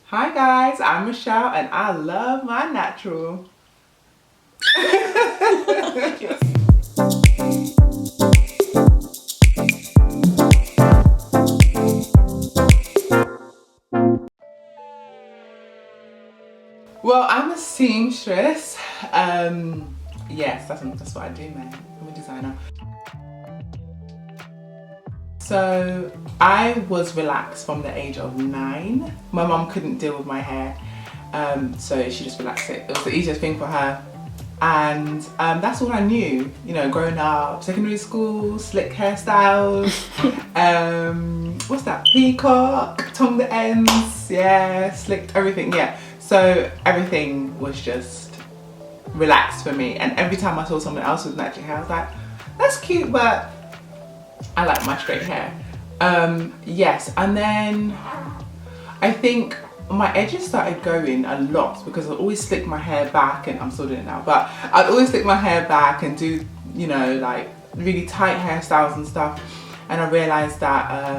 Hi guys, I'm Rachelle and I love my natural. Well, I'm a seamstress. Yes, that's what I do, man. I'm a designer. So I was relaxed from the age of 9. My mum couldn't deal with my hair, so she just relaxed it. It was the easiest thing for her. And that's all I knew, you know, growing up, secondary school, slick hairstyles, what's that, peacock, tongue the ends, yeah, slicked everything, yeah. So everything was just relaxed for me. And every time I saw someone else with natural hair, I was like, that's cute, but I like my straight hair. Yes, and then I think my edges started going a lot because I always slick my hair back, and I'm still doing it now, but I'd always slick my hair back and do, you know, like really tight hairstyles and stuff. And I realized that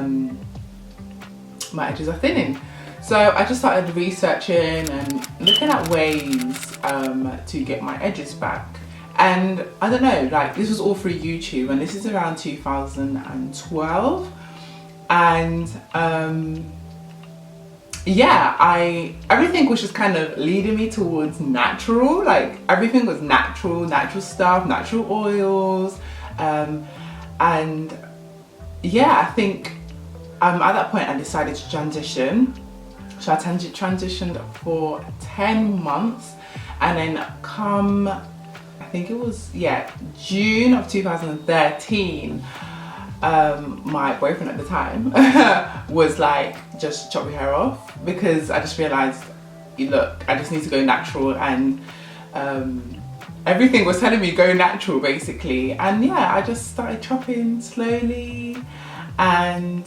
my edges are thinning. So I just started researching and looking at ways to get my edges back. And I don't know, like this was all through YouTube, and this is around 2012. And yeah, everything was just kind of leading me towards natural. Like everything was natural stuff, natural oils. And yeah, I think at that point I decided to transition. So I transitioned for 10 months, and then come, I think it was, yeah, June of 2013, my boyfriend at the time was like, just chop your hair off, because I just realized, look, I just need to go natural. And everything was telling me go natural basically. And yeah, I just started chopping slowly, and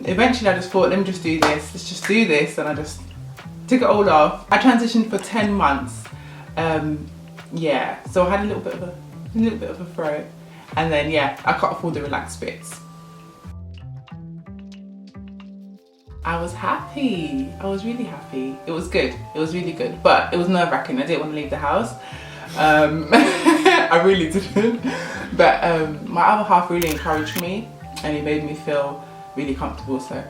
eventually I just thought, let me just do this, let's just do this, and I just took it all off. I transitioned for 10 months. Yeah, so I had a little bit of a fro, and then yeah, I cut off all the relaxed bits. I was happy. I was really happy. It was good. It was really good, but it was nerve-wracking. I didn't want to leave the house. I really didn't. But my other half really encouraged me, and he made me feel really comfortable. So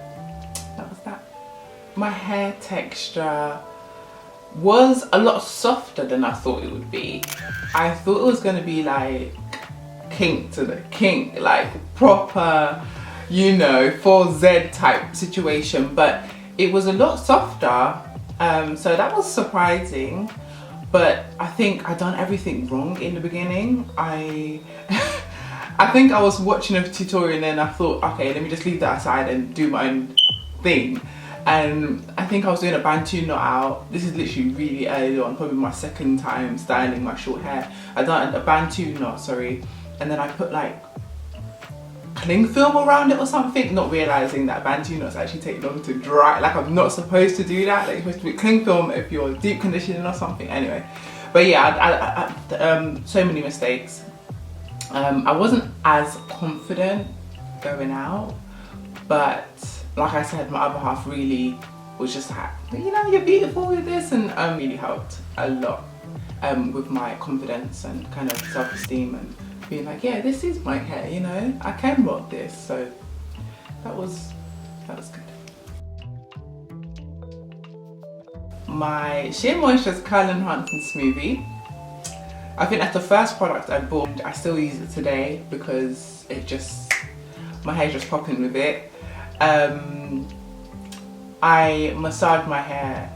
that was that. My hair texture was a lot softer than I thought it would be. I thought it was going to be like kink to the kink, like proper, you know, 4Z type situation, but it was a lot softer. So that was surprising, but I think I done everything wrong in the beginning. I think I was watching a tutorial and then I thought, okay, let me just leave that aside and do my own thing. And I think I was doing a bantu knot out. This is literally really early on, probably my second time styling my short hair. I done a bantu knot, sorry, and then I put like cling film around it or something, not realizing that bantu knots actually take long to dry. Like I'm not supposed to do that. Like you're supposed to put cling film if you're deep conditioning or something. Anyway, but yeah, I so many mistakes. I wasn't as confident going out, but like I said, my other half really was just like, you know, you're beautiful with this, and really helped a lot with my confidence and kind of self-esteem, and being like, yeah, this is my hair, you know, I can rock this. So that was good. My Sheer Moisture's Curl Enhancing Smoothie. I think that's the first product I bought. I still use it today because it just, my hair's just popping with it. I massage my hair,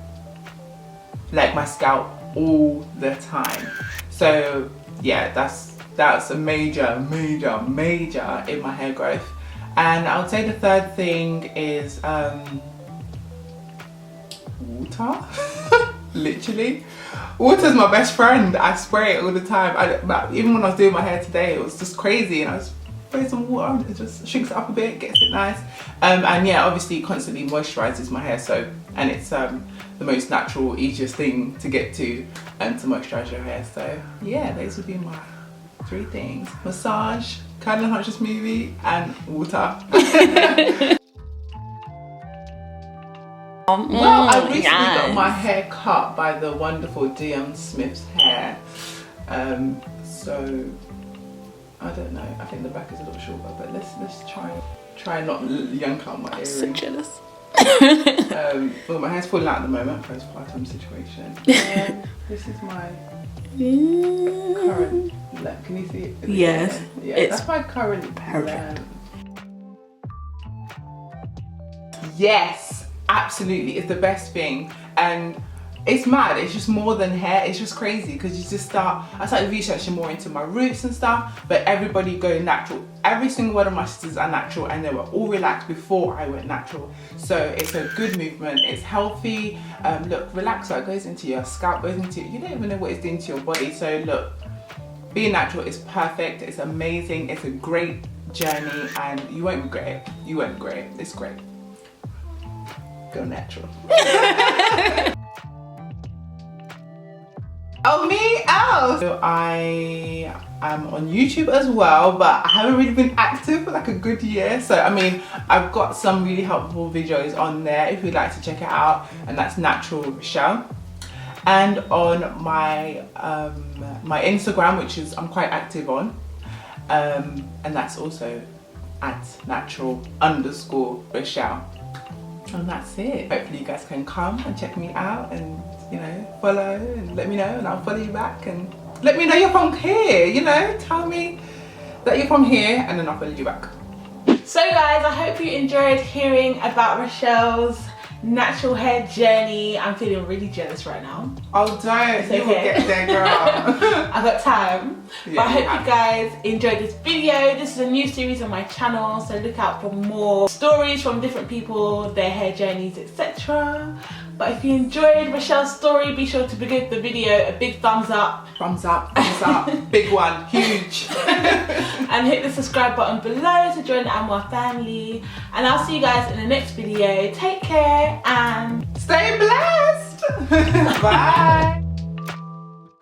like my scalp, all the time. So yeah, that's a major in my hair growth. And I would say the third thing is water. Literally, water's my best friend. I spray it all the time. Even when I was doing my hair today, it was just crazy, and I was spray some water on it, just shrinks it up a bit, gets it nice. And yeah, obviously constantly moisturizes my hair. So, and it's the most natural, easiest thing to get to moisturize your hair. So yeah, those would be my 3 things: massage, curl enhancing smoothie, and water. Well, I recently got my hair cut by the wonderful DM Smith's hair. So I don't know. I think the back is a little shorter, but let's try not yank out my earring. So jealous. Well, my hair's falling out at the moment, postpartum situation. This is my current length. Can you see it? Yes. Yeah, that's my current length. Yes, absolutely. It's the best thing. And it's mad. It's just more than hair. It's just crazy because I started researching more into my roots and stuff, but everybody go natural. Every single one of my sisters are natural and they were all relaxed before I went natural. So it's a good movement. It's healthy. Look, relaxer, it goes into your scalp, goes into, you don't even know what it's doing to your body. So look, being natural is perfect. It's amazing. It's a great journey and you won't regret it. You won't regret it. It's great. Go natural. Oh, me? Oh! So I am on YouTube as well, but I haven't really been active for like a good year. So, I mean, I've got some really helpful videos on there if you'd like to check it out. And that's Naturelle Rachelle. And on my my Instagram, which is I'm quite active on. And that's also at Naturelle_Rachelle. And that's it. Hopefully you guys can come and check me out and, you know, follow and let me know and I'll follow you back and let me know you're from here, you know, tell me that you're from here and then I'll follow you back. So guys, I hope you enjoyed hearing about Rachelle's natural hair journey. I'm feeling really jealous right now. Oh, don't. You will get there, girl. I've got time. Yeah, but I hope you guys enjoyed this video. This is a new series on my channel, so look out for more stories from different people, their hair journeys, etc. But if you enjoyed Rachelle's story, be sure to give the video a big thumbs up. Thumbs up, thumbs up. Big one, huge. And hit the subscribe button below to join the KayAmoah family. And I'll see you guys in the next video. Take care and stay blessed. Bye.